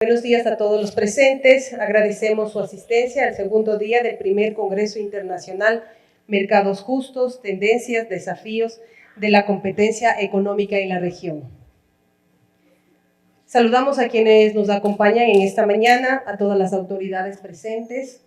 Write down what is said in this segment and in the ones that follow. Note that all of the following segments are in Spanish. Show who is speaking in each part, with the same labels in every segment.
Speaker 1: Buenos días a todos los presentes. Agradecemos su asistencia al segundo día del primer Congreso Internacional Mercados Justos, Tendencias, Desafíos de la Competencia Económica en la Región. Saludamos a quienes nos acompañan en esta mañana, a todas las autoridades presentes,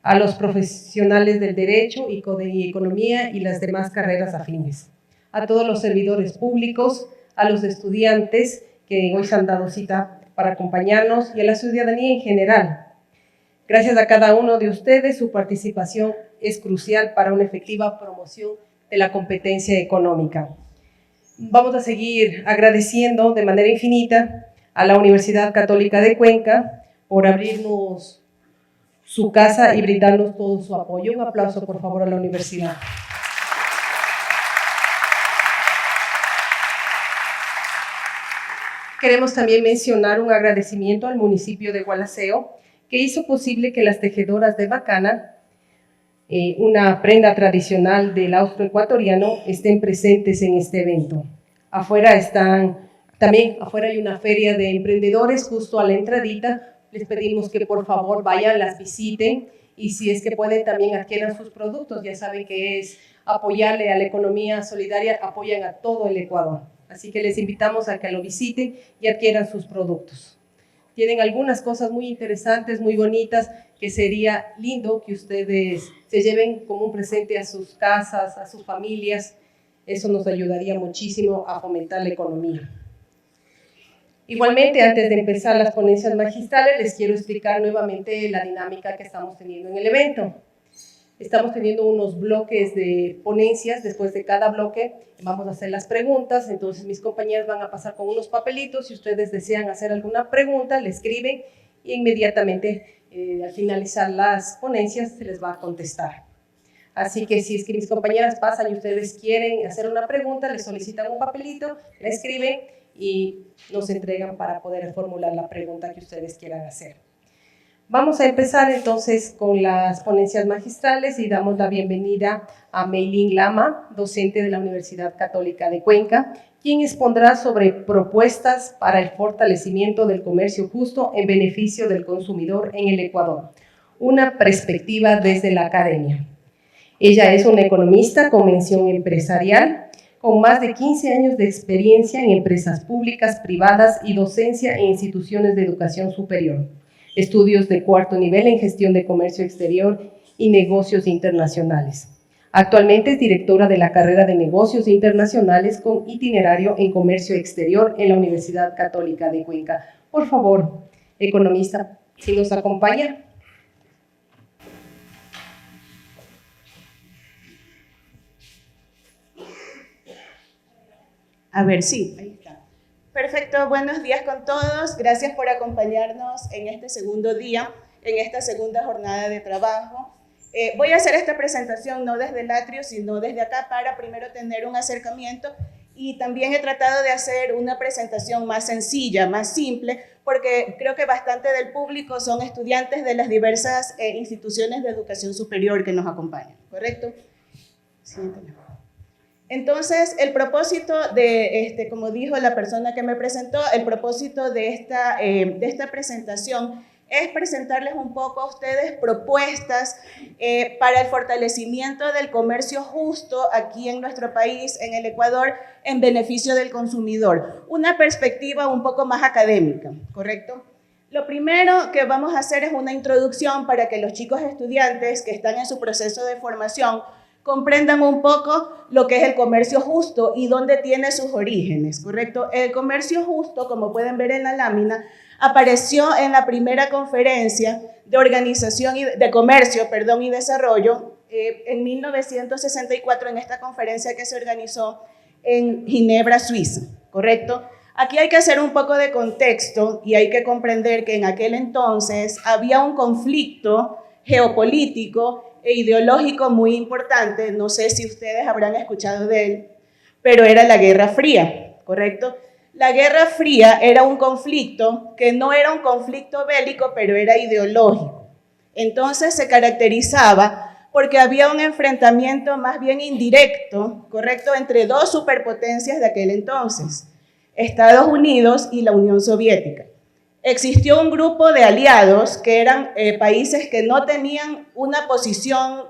Speaker 1: a los profesionales del Derecho y Economía y las demás carreras afines, a todos los servidores públicos, a los estudiantes que hoy se han dado cita para acompañarnos y a la ciudadanía en general. Gracias a cada uno de ustedes, su participación es crucial para una efectiva promoción de la competencia económica. Vamos a seguir agradeciendo de manera infinita a la Universidad Católica de Cuenca por abrirnos su casa y brindarnos todo su apoyo. Un aplauso, por favor, a la universidad. Queremos también mencionar un agradecimiento al municipio de Gualaceo, que hizo posible que las tejedoras de bacana, una prenda tradicional del austroecuatoriano, estén presentes en este evento. Afuera hay una feria de emprendedores justo a la entradita. Les pedimos que por favor vayan, las visiten y si es que pueden también adquieran sus productos. Ya saben que es apoyarle a la economía solidaria, apoyan a todo el Ecuador. Así que les invitamos a que lo visiten y adquieran sus productos. Tienen algunas cosas muy interesantes, muy bonitas, que sería lindo que ustedes se lleven como un presente a sus casas, a sus familias. Eso nos ayudaría muchísimo a fomentar la economía. Igualmente, antes de empezar las ponencias magistrales, les quiero explicar nuevamente la dinámica que estamos teniendo en el evento. Estamos teniendo unos bloques de ponencias. Después de cada bloque vamos a hacer las preguntas. Entonces mis compañeras van a pasar con unos papelitos. Si ustedes desean hacer alguna pregunta, le escriben y inmediatamente al finalizar las ponencias se les va a contestar. Así que si es que mis compañeras pasan y ustedes quieren hacer una pregunta, les solicitan un papelito, le escriben y nos entregan para poder formular la pregunta que ustedes quieran hacer. Vamos a empezar entonces con las ponencias magistrales y damos la bienvenida a Meilín Lama, docente de la Universidad Católica de Cuenca, quien expondrá sobre propuestas para el fortalecimiento del comercio justo en beneficio del consumidor en el Ecuador, una perspectiva desde la academia. Ella es una economista con mención empresarial, con más de 15 años de experiencia en empresas públicas, privadas y docencia en instituciones de educación superior. Estudios de cuarto nivel en gestión de comercio exterior y negocios internacionales. Actualmente es directora de la carrera de negocios internacionales con itinerario en comercio exterior en la Universidad Católica de Cuenca. Por favor, economista, si nos acompaña.
Speaker 2: A ver, sí, ahí está. Perfecto, buenos días con todos. Gracias por acompañarnos en este segundo día, en esta segunda jornada de trabajo. Voy a hacer esta presentación no desde el atrio, sino desde acá para primero tener un acercamiento y también he tratado de hacer una presentación más sencilla, más simple, porque creo que bastante del público son estudiantes de las diversas instituciones de educación superior que nos acompañan, ¿correcto? Siguiente. Entonces, el propósito de, como dijo la persona que me presentó, el propósito de esta presentación es presentarles un poco a ustedes propuestas para el fortalecimiento del comercio justo aquí en nuestro país, en el Ecuador, en beneficio del consumidor. Una perspectiva un poco más académica, ¿correcto? Lo primero que vamos a hacer es una introducción para que los chicos estudiantes que están en su proceso de formación comprendan un poco lo que es el comercio justo y dónde tiene sus orígenes, ¿correcto? El comercio justo, como pueden ver en la lámina, apareció en la primera conferencia de organización de comercio, y desarrollo en 1964 en esta conferencia que se organizó en Ginebra, Suiza, ¿correcto? Aquí hay que hacer un poco de contexto y hay que comprender que en aquel entonces había un conflicto geopolítico e ideológico muy importante, no sé si ustedes habrán escuchado de él, pero era la Guerra Fría, ¿correcto? La Guerra Fría era un conflicto que no era un conflicto bélico, pero era ideológico. Entonces se caracterizaba porque había un enfrentamiento más bien indirecto, ¿correcto?, entre dos superpotencias de aquel entonces, Estados Unidos y la Unión Soviética. existió un grupo de aliados que eran países que no tenían una posición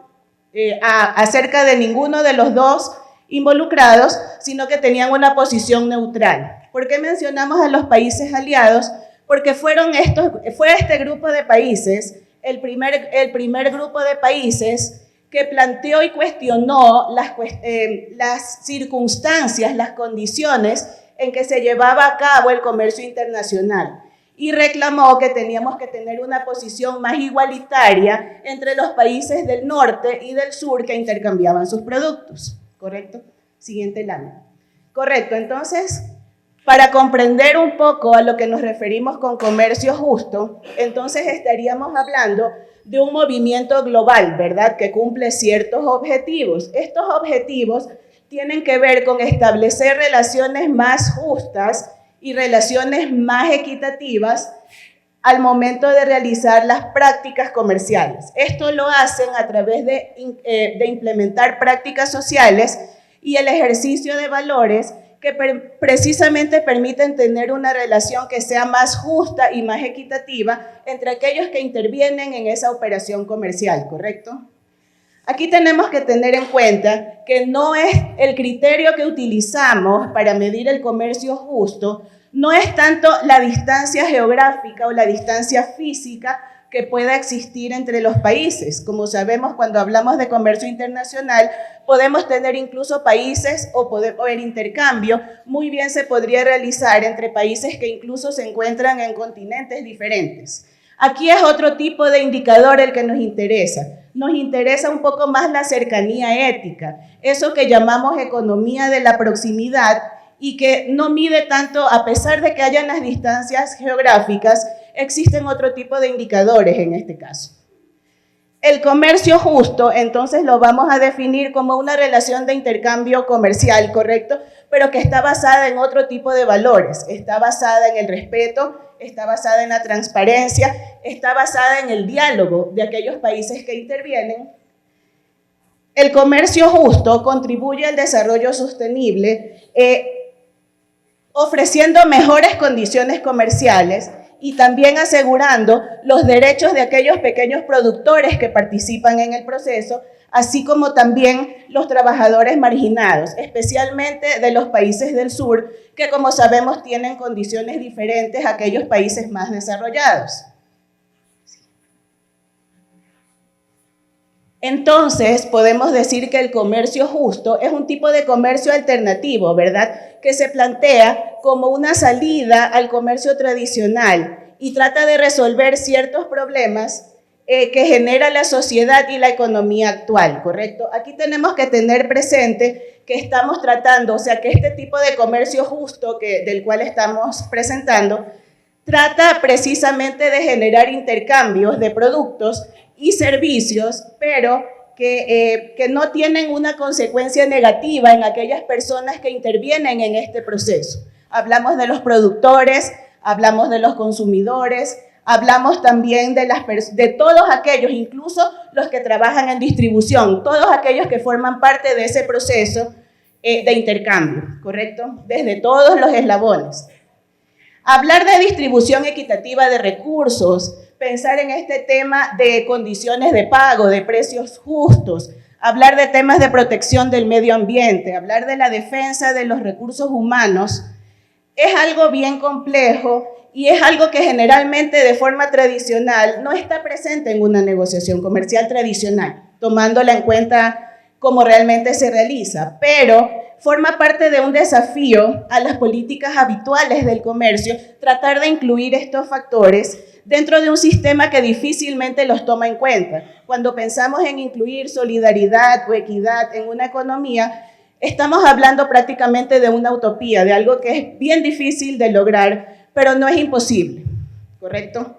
Speaker 2: acerca de ninguno de los dos involucrados, sino que tenían una posición neutral. ¿Por qué mencionamos a los países aliados? Porque fue este grupo de países, el primer grupo de países que planteó y cuestionó las circunstancias, las condiciones en que se llevaba a cabo el comercio internacional y reclamó que teníamos que tener una posición más igualitaria entre los países del norte y del sur que intercambiaban sus productos. ¿Correcto? Siguiente lámina. Correcto, entonces, para comprender un poco a lo que nos referimos con comercio justo, entonces estaríamos hablando de un movimiento global, ¿verdad?, que cumple ciertos objetivos. Estos objetivos tienen que ver con establecer relaciones más justas y relaciones más equitativas al momento de realizar las prácticas comerciales. Esto lo hacen a través de implementar prácticas sociales y el ejercicio de valores que precisamente permiten tener una relación que sea más justa y más equitativa entre aquellos que intervienen en esa operación comercial, ¿correcto? Aquí tenemos que tener en cuenta que no es el criterio que utilizamos para medir el comercio justo, no es tanto la distancia geográfica o la distancia física que pueda existir entre los países. Como sabemos, cuando hablamos de comercio internacional, podemos tener incluso países o el intercambio muy bien se podría realizar entre países que incluso se encuentran en continentes diferentes. Aquí es otro tipo de indicador el que nos interesa. Nos interesa un poco más la cercanía ética, eso que llamamos economía de la proximidad y que no mide tanto, a pesar de que hayan las distancias geográficas, existen otro tipo de indicadores en este caso. El comercio justo, entonces, lo vamos a definir como una relación de intercambio comercial, ¿correcto? Pero que está basada en otro tipo de valores. Está basada en el respeto, está basada en la transparencia, está basada en el diálogo de aquellos países que intervienen. El comercio justo contribuye al desarrollo sostenible, ofreciendo mejores condiciones comerciales y también asegurando los derechos de aquellos pequeños productores que participan en el proceso, así como también los trabajadores marginados, especialmente de los países del sur, que como sabemos tienen condiciones diferentes a aquellos países más desarrollados. Entonces, podemos decir que el comercio justo es un tipo de comercio alternativo, ¿verdad?, que se plantea como una salida al comercio tradicional y trata de resolver ciertos problemas que genera la sociedad y la economía actual, ¿correcto? Aquí tenemos que tener presente que estamos tratando, o sea, que este tipo de comercio justo del cual estamos presentando, trata precisamente de generar intercambios de productos y servicios, pero que no tienen una consecuencia negativa en aquellas personas que intervienen en este proceso. Hablamos de los productores, hablamos de los consumidores, hablamos también de todos aquellos, incluso los que trabajan en distribución, todos aquellos que forman parte de ese proceso de intercambio, ¿correcto? Desde todos los eslabones. Hablar de distribución equitativa de recursos, pensar en este tema de condiciones de pago, de precios justos, hablar de temas de protección del medio ambiente, hablar de la defensa de los recursos humanos, es algo bien complejo y es algo que generalmente de forma tradicional no está presente en una negociación comercial tradicional, tomándola en cuenta como realmente se realiza, pero forma parte de un desafío a las políticas habituales del comercio tratar de incluir estos factores dentro de un sistema que difícilmente los toma en cuenta. Cuando pensamos en incluir solidaridad o equidad en una economía, estamos hablando prácticamente de una utopía, de algo que es bien difícil de lograr, pero no es imposible, ¿correcto?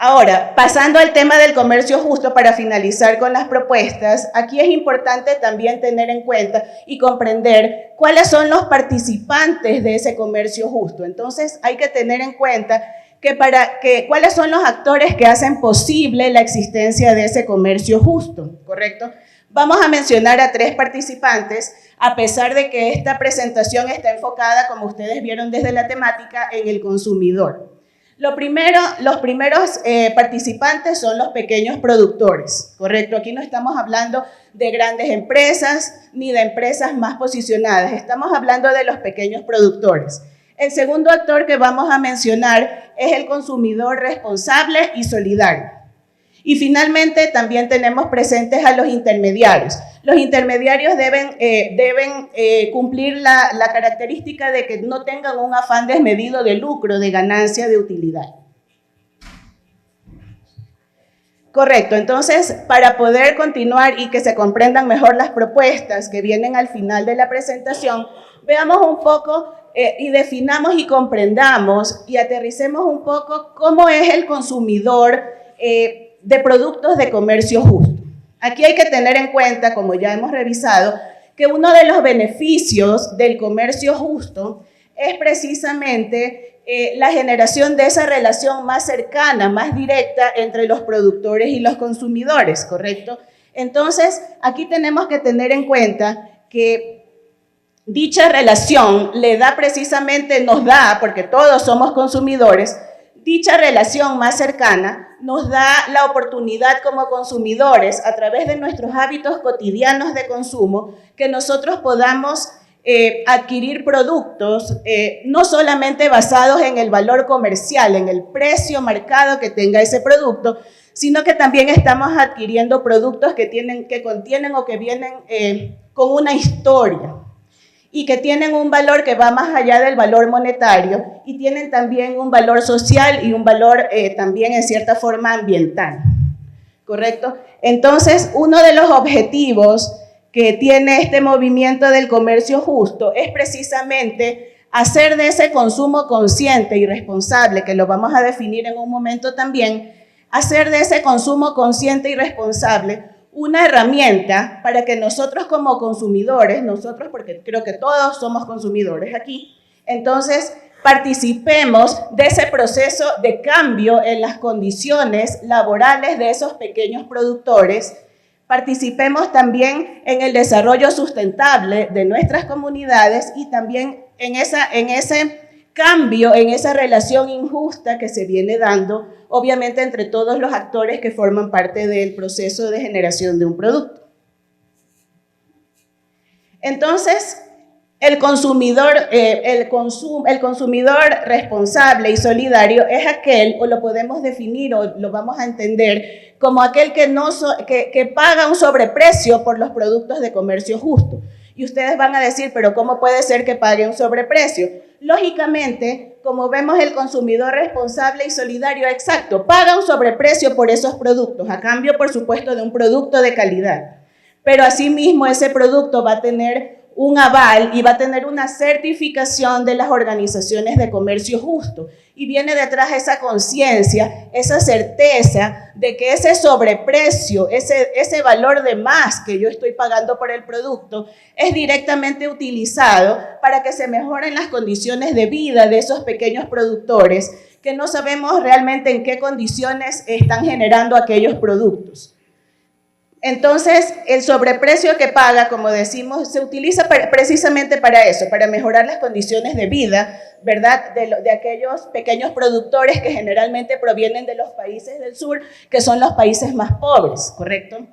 Speaker 2: Ahora, pasando al tema del comercio justo para finalizar con las propuestas, aquí es importante también tener en cuenta y comprender cuáles son los participantes de ese comercio justo. Entonces, hay que tener en cuenta cuáles son los actores que hacen posible la existencia de ese comercio justo, ¿correcto? Vamos a mencionar a 3 participantes, a pesar de que esta presentación está enfocada, como ustedes vieron desde la temática, en el consumidor. Los primeros participantes son los pequeños productores, ¿correcto? Aquí no estamos hablando de grandes empresas ni de empresas más posicionadas, estamos hablando de los pequeños productores. El segundo actor que vamos a mencionar es el consumidor responsable y solidario. Y finalmente también tenemos presentes a los intermediarios. Los intermediarios deben cumplir la característica de que no tengan un afán desmedido de lucro, de ganancia, de utilidad. Correcto, entonces para poder continuar y que se comprendan mejor las propuestas que vienen al final de la presentación, veamos un poco y definamos y comprendamos y aterricemos un poco cómo es el consumidor de productos de comercio justo. Aquí hay que tener en cuenta, como ya hemos revisado, que uno de los beneficios del comercio justo es precisamente la generación de esa relación más cercana, más directa entre los productores y los consumidores, ¿correcto? Entonces, aquí tenemos que tener en cuenta que dicha relación nos da, porque todos somos consumidores, dicha relación más cercana nos da la oportunidad como consumidores, a través de nuestros hábitos cotidianos de consumo, que nosotros podamos adquirir productos no solamente basados en el valor comercial, en el precio marcado que tenga ese producto, sino que también estamos adquiriendo productos que contienen o que vienen con una historia y que tienen un valor que va más allá del valor monetario y tienen también un valor social y un valor también en cierta forma ambiental, ¿correcto? Entonces, uno de los objetivos que tiene este movimiento del comercio justo es precisamente hacer de ese consumo consciente y responsable, que lo vamos a definir en un momento también, hacer de ese consumo consciente y responsable una herramienta para que nosotros como consumidores, porque creo que todos somos consumidores aquí, entonces participemos de ese proceso de cambio en las condiciones laborales de esos pequeños productores, participemos también en el desarrollo sustentable de nuestras comunidades y también en ese cambio, en esa relación injusta que se viene dando, obviamente entre todos los actores que forman parte del proceso de generación de un producto. Entonces, el consumidor responsable y solidario es aquel, o lo podemos definir o lo vamos a entender como aquel que paga un sobreprecio por los productos de comercio justo. Y ustedes van a decir, pero ¿cómo puede ser que pague un sobreprecio? Lógicamente, como vemos, el consumidor responsable y solidario, exacto, paga un sobreprecio por esos productos, a cambio, por supuesto, de un producto de calidad. Pero asimismo, ese producto va a tener un aval y va a tener una certificación de las organizaciones de comercio justo. Y viene detrás esa conciencia, esa certeza de que ese sobreprecio, ese valor de más que yo estoy pagando por el producto, es directamente utilizado para que se mejoren las condiciones de vida de esos pequeños productores que no sabemos realmente en qué condiciones están generando aquellos productos. Entonces, el sobreprecio que paga, como decimos, se utiliza precisamente para eso, para mejorar las condiciones de vida, ¿verdad?, de aquellos pequeños productores que generalmente provienen de los países del sur, que son los países más pobres, ¿correcto?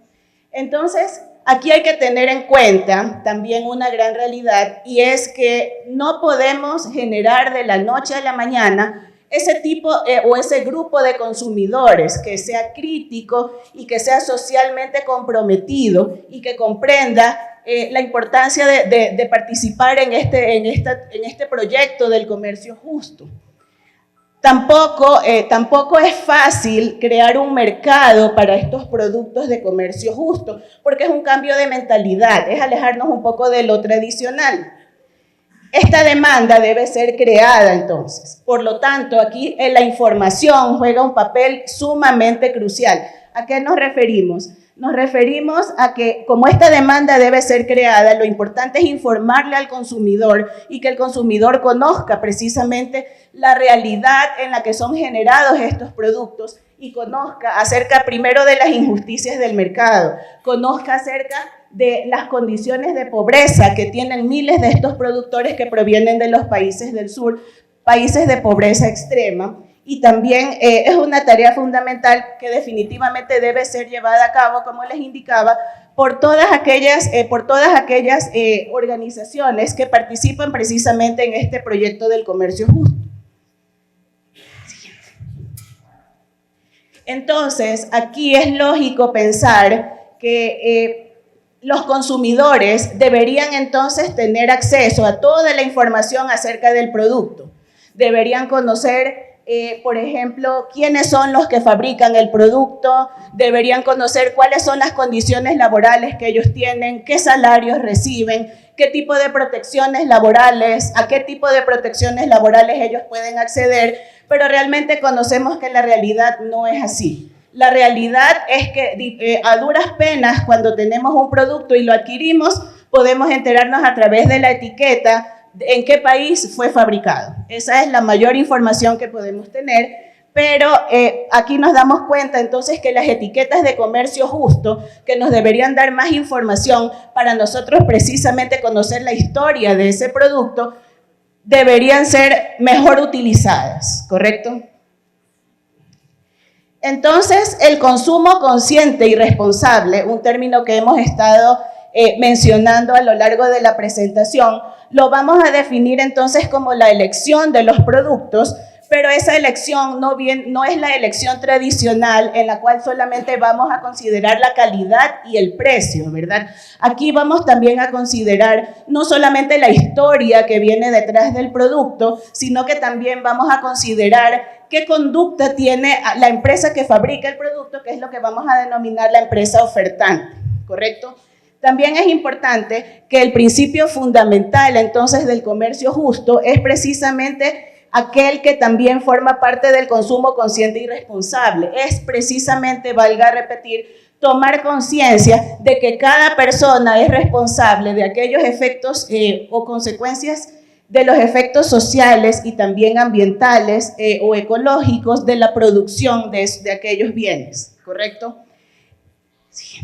Speaker 2: Entonces, aquí hay que tener en cuenta también una gran realidad, y es que no podemos generar de la noche a la mañana ese tipo o ese grupo de consumidores que sea crítico y que sea socialmente comprometido y que comprenda la importancia de participar en este proyecto del comercio justo. Tampoco es fácil crear un mercado para estos productos de comercio justo, porque es un cambio de mentalidad, es alejarnos un poco de lo tradicional. Esta demanda debe ser creada entonces. Por lo tanto, aquí la información juega un papel sumamente crucial. ¿A qué nos referimos? Nos referimos a que como esta demanda debe ser creada, lo importante es informarle al consumidor y que el consumidor conozca precisamente la realidad en la que son generados estos productos y conozca acerca primero de las injusticias del mercado, conozca acerca de las condiciones de pobreza que tienen miles de estos productores que provienen de los países del sur, países de pobreza extrema. Y también es una tarea fundamental que definitivamente debe ser llevada a cabo, como les indicaba, por todas aquellas organizaciones que participan precisamente en este proyecto del comercio justo. Entonces, aquí es lógico pensar que los consumidores deberían entonces tener acceso a toda la información acerca del producto. Deberían conocer, por ejemplo, quiénes son los que fabrican el producto, deberían conocer cuáles son las condiciones laborales que ellos tienen, qué salarios reciben, qué tipo de protecciones laborales, a qué tipo de protecciones laborales ellos pueden acceder, pero realmente conocemos que la realidad no es así. La realidad es que a duras penas, cuando tenemos un producto y lo adquirimos, podemos enterarnos a través de la etiqueta en qué país fue fabricado. Esa es la mayor información que podemos tener, pero aquí nos damos cuenta entonces que las etiquetas de comercio justo, que nos deberían dar más información para nosotros precisamente conocer la historia de ese producto, deberían ser mejor utilizadas, ¿correcto? Entonces, el consumo consciente y responsable, un término que hemos estado mencionando a lo largo de la presentación, lo vamos a definir entonces como la elección de los productos, pero esa elección no es la elección tradicional en la cual solamente vamos a considerar la calidad y el precio, ¿verdad? Aquí vamos también a considerar no solamente la historia que viene detrás del producto, sino que también vamos a considerar qué conducta tiene la empresa que fabrica el producto, que es lo que vamos a denominar la empresa ofertante, ¿correcto? También es importante que el principio fundamental entonces del comercio justo es precisamente aquel que también forma parte del consumo consciente y responsable. Es precisamente, valga repetir, tomar conciencia de que cada persona es responsable de aquellos efectos o consecuencias de los efectos sociales y también ambientales o ecológicos de la producción de aquellos bienes, ¿correcto? Sí.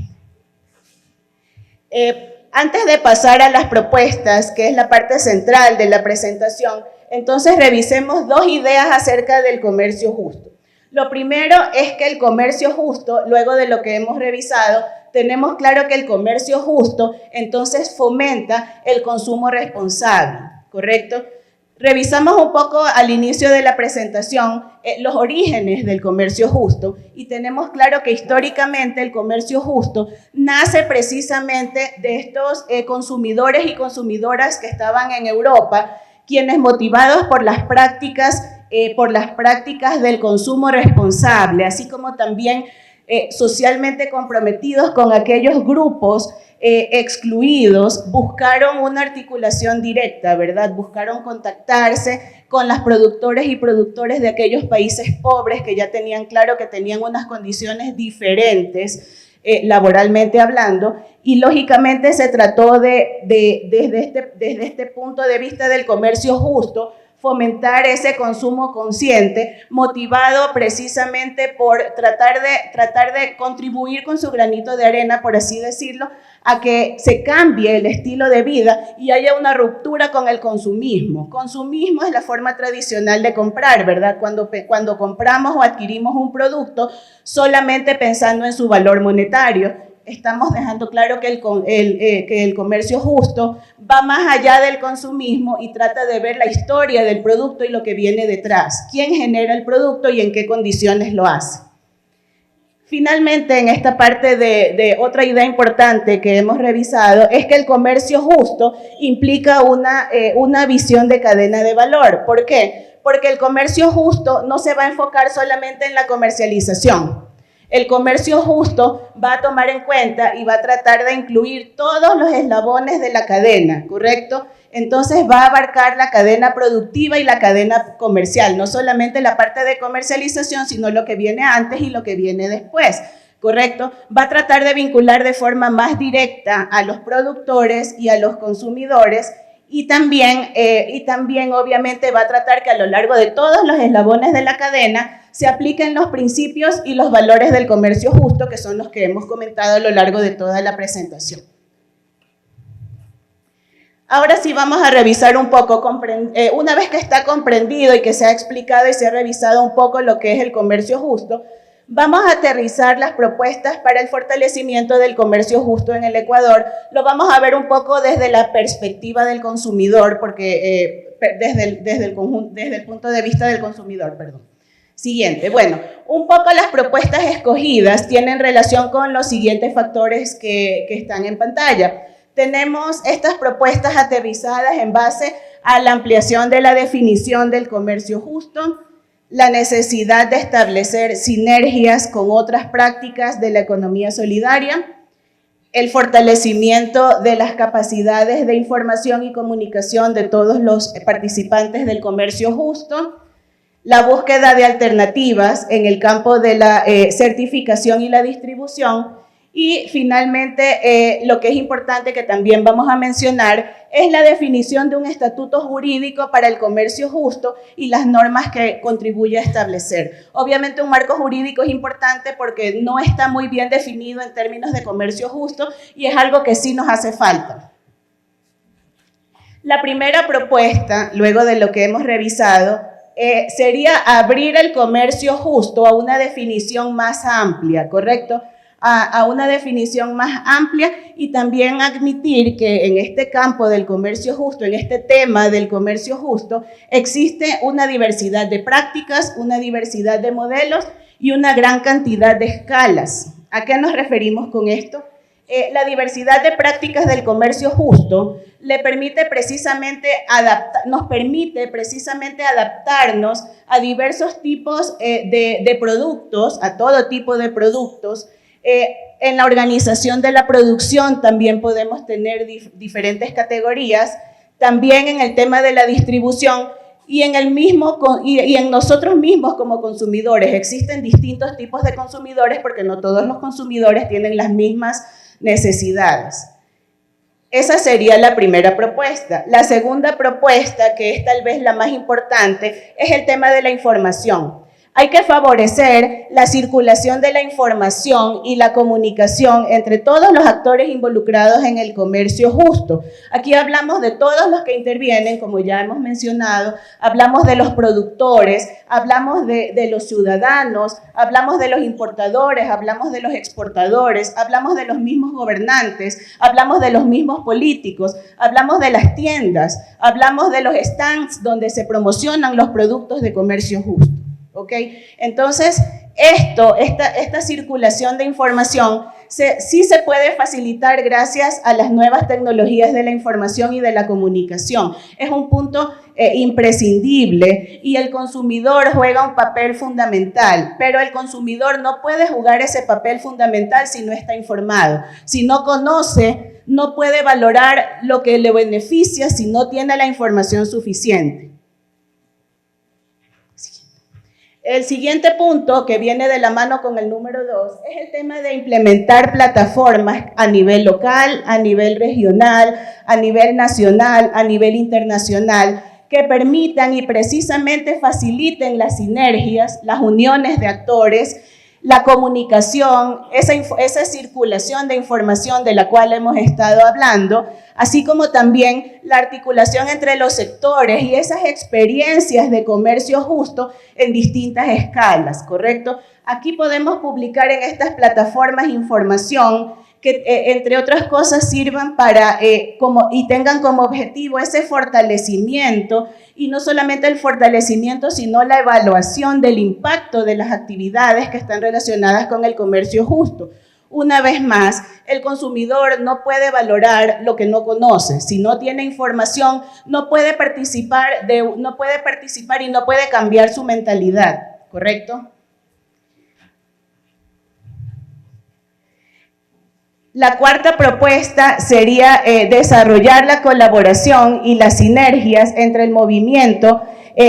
Speaker 2: Antes de pasar a las propuestas, que es la parte central de la presentación, entonces revisemos dos ideas acerca del comercio justo. Lo primero es que el comercio justo, luego de lo que hemos revisado, tenemos claro que el comercio justo entonces fomenta el consumo responsable, ¿correcto? Revisamos un poco al inicio de la presentación los orígenes del comercio justo y tenemos claro que históricamente el comercio justo nace precisamente de estos consumidores y consumidoras que estaban en Europa, quienes motivados por las prácticas del consumo responsable, así como también socialmente comprometidos con aquellos grupos excluidos, buscaron una articulación directa, ¿verdad? Buscaron contactarse con los productores y productores de aquellos países pobres que ya tenían claro que tenían unas condiciones diferentes laboralmente hablando, y lógicamente se trató desde este punto de vista del comercio justo, fomentar ese consumo consciente, motivado precisamente por tratar de contribuir con su granito de arena, por así decirlo, a que se cambie el estilo de vida y haya una ruptura con el consumismo. Consumismo es la forma tradicional de comprar, ¿verdad? Cuando compramos o adquirimos un producto solamente pensando en su valor monetario, estamos dejando claro que el comercio justo va más allá del consumismo y trata de ver la historia del producto y lo que viene detrás, quién genera el producto y en qué condiciones lo hace. Finalmente, en esta parte de otra idea importante que hemos revisado es que el comercio justo implica una visión de cadena de valor. ¿Por qué? Porque el comercio justo no se va a enfocar solamente en la comercialización. El comercio justo va a tomar en cuenta y va a tratar de incluir todos los eslabones de la cadena, ¿correcto? Entonces va a abarcar la cadena productiva y la cadena comercial, no solamente la parte de comercialización, sino lo que viene antes y lo que viene después, ¿correcto? Va a tratar de vincular de forma más directa a los productores y a los consumidores y también obviamente va a tratar que a lo largo de todos los eslabones de la cadena se apliquen los principios y los valores del comercio justo, que son los que hemos comentado a lo largo de toda la presentación. Ahora sí vamos a revisar un poco, una vez que está comprendido y que se ha explicado y se ha revisado un poco lo que es el comercio justo, vamos a aterrizar las propuestas para el fortalecimiento del comercio justo en el Ecuador. Lo vamos a ver un poco desde la perspectiva del consumidor, porque desde el punto de vista del consumidor, perdón. Siguiente, bueno, un poco las propuestas escogidas tienen relación con los siguientes factores que están en pantalla. Tenemos estas propuestas aterrizadas en base a la ampliación de la definición del comercio justo, la necesidad de establecer sinergias con otras prácticas de la economía solidaria, el fortalecimiento de las capacidades de información y comunicación de todos los participantes del comercio justo, la búsqueda de alternativas en el campo de la certificación y la distribución, y finalmente, lo que es importante que también vamos a mencionar es la definición de un estatuto jurídico para el comercio justo y las normas que contribuye a establecer. Obviamente un marco jurídico es importante porque no está muy bien definido en términos de comercio justo y es algo que sí nos hace falta. La primera propuesta, luego de lo que hemos revisado, sería abrir el comercio justo a una definición más amplia, ¿correcto? A una definición más amplia y también admitir que en este campo del comercio justo, en este tema del comercio justo, existe una diversidad de prácticas, una diversidad de modelos y una gran cantidad de escalas. ¿A qué nos referimos con esto? La diversidad de prácticas del comercio justo nos permite precisamente adaptarnos a diversos tipos de productos, a todo tipo de productos. En la organización de la producción también podemos tener diferentes categorías, también en el tema de la distribución y en nosotros mismos como consumidores. Existen distintos tipos de consumidores porque no todos los consumidores tienen las mismas necesidades. Esa sería la primera propuesta. La segunda propuesta, que es tal vez la más importante, es el tema de la información. Hay que favorecer la circulación de la información y la comunicación entre todos los actores involucrados en el comercio justo. Aquí hablamos de todos los que intervienen, como ya hemos mencionado, hablamos de los productores, hablamos de los ciudadanos, hablamos de los importadores, hablamos de los exportadores, hablamos de los mismos gobernantes, hablamos de los mismos políticos, hablamos de las tiendas, hablamos de los stands donde se promocionan los productos de comercio justo. ¿Okay? Entonces, esta circulación de información sí se puede facilitar gracias a las nuevas tecnologías de la información y de la comunicación. Es un punto imprescindible y el consumidor juega un papel fundamental, pero el consumidor no puede jugar ese papel fundamental si no está informado. Si no conoce, no puede valorar lo que le beneficia si no tiene la información suficiente. El siguiente punto, que viene de la mano con el número 2, es el tema de implementar plataformas a nivel local, a nivel regional, a nivel nacional, a nivel internacional, que permitan y precisamente faciliten las sinergias, las uniones de actores, la comunicación, esa circulación de información de la cual hemos estado hablando, así como también la articulación entre los sectores y esas experiencias de comercio justo en distintas escalas, ¿correcto? Aquí podemos publicar en estas plataformas información que, entre otras cosas, sirvan para y tengan como objetivo ese fortalecimiento, y no solamente el fortalecimiento, sino la evaluación del impacto de las actividades que están relacionadas con el comercio justo. Una vez más, el consumidor no puede valorar lo que no conoce. Si no tiene información, no puede participar y no puede cambiar su mentalidad, ¿correcto? La cuarta propuesta sería desarrollar la colaboración y las sinergias entre el movimiento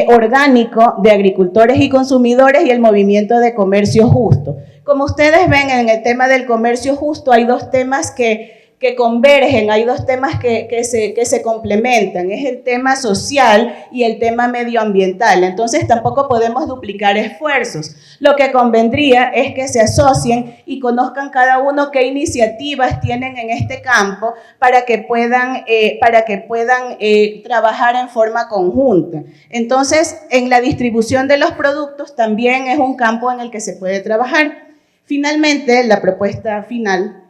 Speaker 2: orgánico de agricultores y consumidores y el movimiento de comercio justo. Como ustedes ven, en el tema del comercio justo hay dos temas que que convergen, hay dos temas que se complementan, es el tema social y el tema medioambiental. Entonces tampoco podemos duplicar esfuerzos. Lo que convendría es que se asocien y conozcan cada uno qué iniciativas tienen en este campo para que puedan trabajar en forma conjunta. Entonces, en la distribución de los productos también es un campo en el que se puede trabajar. Finalmente, la propuesta final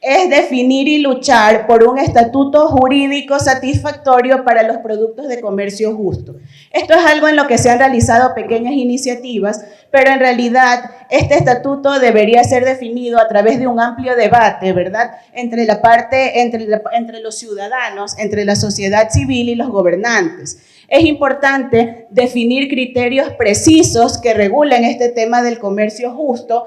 Speaker 2: es definir y luchar por un estatuto jurídico satisfactorio para los productos de comercio justo. Esto es algo en lo que se han realizado pequeñas iniciativas, pero en realidad este estatuto debería ser definido a través de un amplio debate, ¿verdad?, entre los ciudadanos, entre la sociedad civil y los gobernantes. Es importante definir criterios precisos que regulen este tema del comercio justo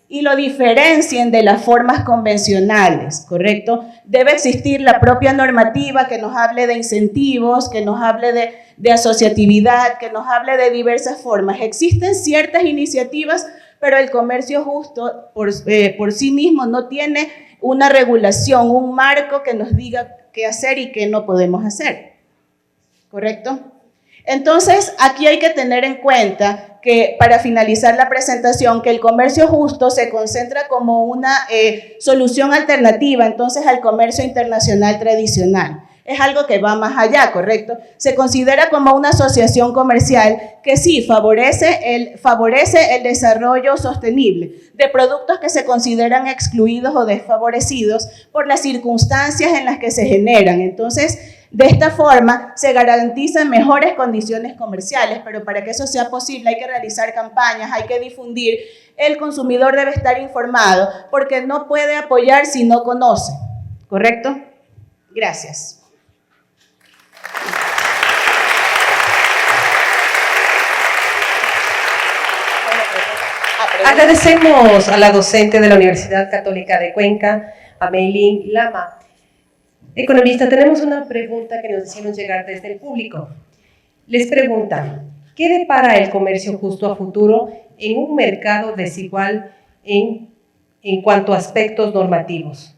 Speaker 2: y lo diferencien de las formas convencionales, ¿correcto? Debe existir la propia normativa que nos hable de incentivos, que nos hable de asociatividad, que nos hable de diversas formas. Existen ciertas iniciativas, pero el comercio justo por sí mismo no tiene una regulación, un marco que nos diga qué hacer y qué no podemos hacer, ¿correcto? Entonces, aquí hay que tener en cuenta que, para finalizar la presentación, que el comercio justo se concentra como una solución alternativa, entonces, al comercio internacional tradicional. Es algo que va más allá, ¿correcto? Se considera como una asociación comercial que sí favorece el desarrollo sostenible de productos que se consideran excluidos o desfavorecidos por las circunstancias en las que se generan. Entonces, de esta forma se garantizan mejores condiciones comerciales, pero para que eso sea posible hay que realizar campañas, hay que difundir, el consumidor debe estar informado porque no puede apoyar si no conoce, ¿correcto? Gracias.
Speaker 1: Agradecemos a la docente de la Universidad Católica de Cuenca, Ameilín Lama. Economista, tenemos una pregunta que nos hicieron llegar desde el público. Les pregunta, ¿qué depara el comercio justo a futuro en un mercado desigual en cuanto a aspectos normativos?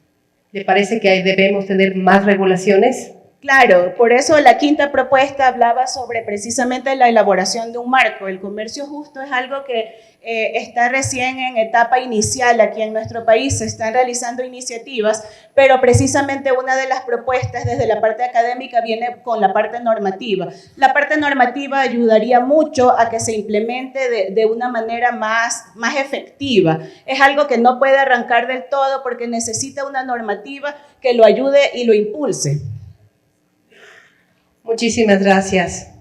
Speaker 1: ¿Le parece que debemos tener más regulaciones?
Speaker 2: Claro, por eso la quinta propuesta hablaba sobre precisamente la elaboración de un marco. El comercio justo es algo que está recién en etapa inicial aquí en nuestro país, se están realizando iniciativas, pero precisamente una de las propuestas desde la parte académica viene con la parte normativa. La parte normativa ayudaría mucho a que se implemente de una manera más efectiva. Es algo que no puede arrancar del todo porque necesita una normativa que lo ayude y lo impulse.
Speaker 1: Muchísimas gracias.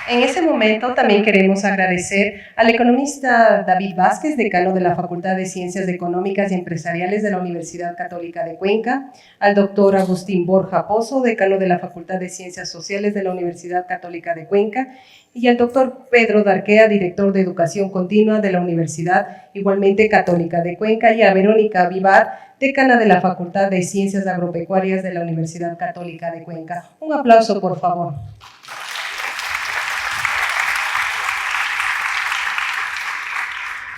Speaker 1: En ese momento también queremos agradecer al economista David Vázquez, decano de la Facultad de Ciencias Económicas y Empresariales de la Universidad Católica de Cuenca, al doctor Agustín Borja Pozo, decano de la Facultad de Ciencias Sociales de la Universidad Católica de Cuenca, y al doctor Pedro Darquea, director de Educación Continua de la Universidad igualmente Católica de Cuenca, y a Verónica Vivar, decana de la Facultad de Ciencias Agropecuarias de la Universidad Católica de Cuenca. Un aplauso, por favor.